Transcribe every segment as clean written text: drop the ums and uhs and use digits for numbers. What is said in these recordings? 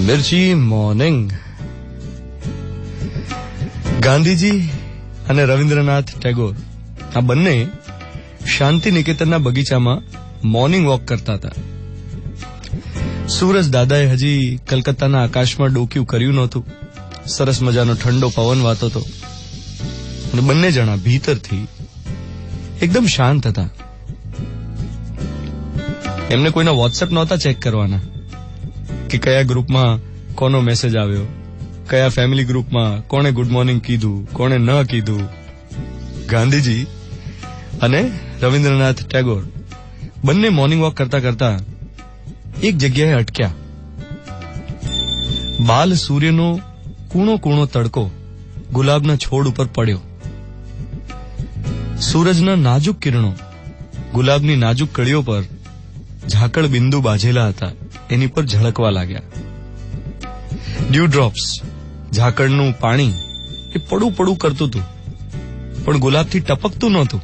મિર્ચી morning. Gandhiji અને રવિન્દ્રનાથ ટેગોર આ બંને શાંતિ નિકેતનના બગીચામાં મોર્નિંગ વોક કરતા હતા. સૂરજ દાદાએ હજી કલકત્તાના આકાશમાં ડોક્યું કર્યું નહોતું. સરસ મજાનો ઠંડો પવન વાતો હતો અને બંને જણા ભીતરથી એકદમ શાંત હતા. એમને કોઈના વોટ્સએપ નહોતા ચેક કરવાના કે કયા ગ્રુપમાં કોનો મેસેજ આવ્યો, કયા ફેમિલી ગ્રુપમાં કોણે ગુડ મોર્નિંગ કીધું, કોણે ન કીધું. ગાંધીજી અને રવિન્દ્રનાથ ટેગોર બંને મોર્નિંગ વોક કરતા કરતા એક જગ્યાએ અટક્યા. બાલ સૂર્યનો કૂણો કૂણો તડકો ગુલાબના છોડ ઉપર પડ્યો. સૂરજના નાજુક કિરણો ગુલાબની નાજુક કળીઓ પર ઝાકળ બિંદુ બાજેલા હતા એની પર ઝળકવા લાગ્યા. ડ્યુ ડ્રોપ્સ, ઝાકળનું પાણી એ પડું પડું કરતું હતું પણ ગુલાબથી ટપકતું નહોતું.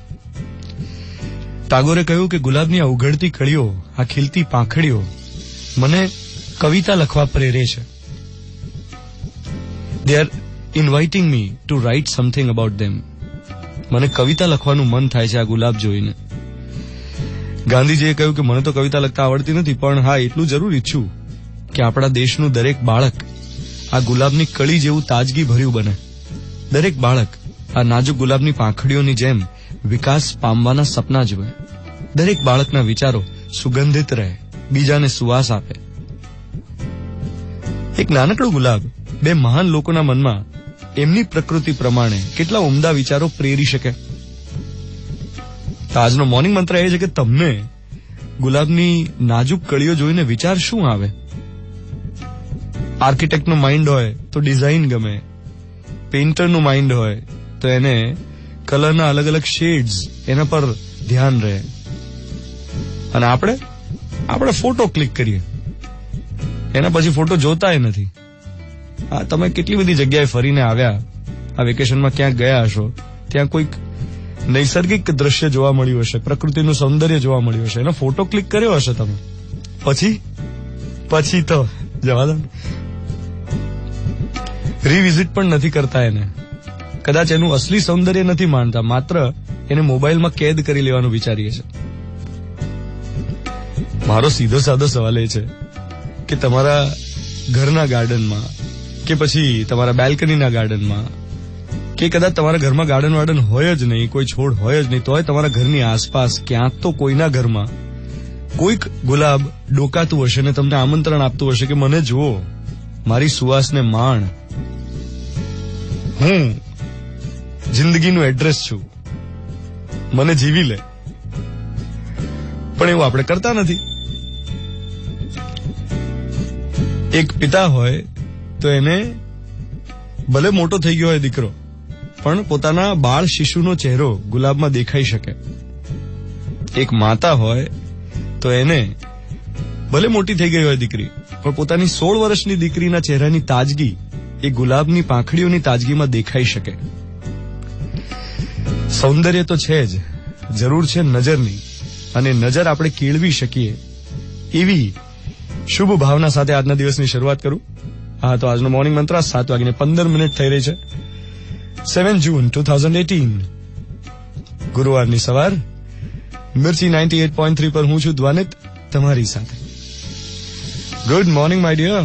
ટાગોરે કહ્યું કે ગુલાબની આ ઉઘડતી કળીઓ, આ ખીલતી પાંખડીઓ મને કવિતા લખવા પ્રેરે છે. They are inviting me to write something about them. મને કવિતા લખવાનું મન થાય છે આ ગુલાબ જોઈને. ગાંધીજીએ કહ્યું કે મને તો કવિતા લખતા આવડતી નથી, પણ હા એટલું જરૂર ઈચ્છું કે આપણા દેશનું દરેક બાળક આ ગુલાબની કળી જેવું તાજગી ભર્યું બને. દરેક બાળક આ નાજુક ગુલાબની પાંખડીઓની જેમ વિકાસ પામવાના સપના જુએ. દરેક બાળકના વિચારો સુગંધિત રહે, બીજાને સુવાસ આપે. એક નાનકડું ગુલાબ બે મહાન લોકોના મનમાં એમની પ્રકૃતિ પ્રમાણે કેટલા ઉમદા વિચારો પ્રેરી શકે. આજનો મોર્નિંગ મંત્ર એ છે કે તમને ગુલાબની નાજુક કળીઓ જોઈને વિચાર શું આવે? આર્કિટેક્ટનું માઇન્ડ હોય તો ડિઝાઇન ગમે, પેઇન્ટરનું માઇન્ડ હોય તો એને કલરના અલગ અલગ શેડ્સ એના પર ધ્યાન રહે. અને આપણે ફોટો ક્લિક કરીએ, એના પછી ફોટો જોતાય નથી. તમે કેટલી બધી જગ્યાએ ફરીને આવ્યા, આ વેકેશનમાં ક્યાંક ગયા હશો, ત્યાં કોઈક નૈસર્ગિક દ્રશ્ય જોવા મળ્યું હશે, પ્રકૃતિનું સૌંદર્ય જોવા મળ્યું હશે, એનો ફોટો ક્લિક કર્યો હશે તમે. પછી તો જવા દો, રીવિઝિટ પણ નથી કરતા એને. કદાચ એનું અસલી સૌંદર્ય નથી માનતા, માત્ર એને મોબાઈલમાં કેદ કરી લેવાનું વિચારીએ છે. મારો સીધો સાદો સવાલ એ છે કે તમારા ઘરના ગાર્ડનમાં કે પછી તમારા બેલ્કનીના ગાર્ડનમાં કે કદાચ તમારા ઘરમાં ગાર્ડન હોય જ નહીં, કોઈ છોડ હોય જ નહીં, તોય તમારા ઘરની આસપાસ ક્યાંક તો કોઈના ઘરમાં કોઈક ગુલાબ ડોકાતું હશે ને તમને આમંત્રણ આપતું હશે કે મને જુઓ, મારી સુવાસને માણ, હું જિંદગીનું એડ્રેસ છું, મને જીવી લે. પણ એવું આપણે કરતા નથી. એક પિતા હોય તો એને ભલે મોટો થઈ ગયો હોય દીકરો, પણ પોતાના બાળ શિશુનો ચહેરો ગુલાબમાં દેખાઈ શકે. એક માતા હોય તો એને ભલે મોટી થઈ ગઈ હોય દીકરી, પણ પોતાની 16 વર્ષની દીકરીના ચહેરાની તાજગી એ ગુલાબની પાંખડીઓની તાજગીમાં દેખાઈ શકે. સૌંદર્ય તો છે જ, જરૂર છે નજરની, અને નજર આપણે કેળવી શકીએ એવી શુભ ભાવના સાથે આજના દિવસની શરૂઆત કરું. હા, તો આજનો મોર્નિંગ મંત્ર 7:15 થઈ રહી છે. 7 જૂન 2018 ગુરુવારની સવાર. મિર્ચી 98.3 પર હું છું દ્વાનિત તમારી સાથે. Good morning my dear.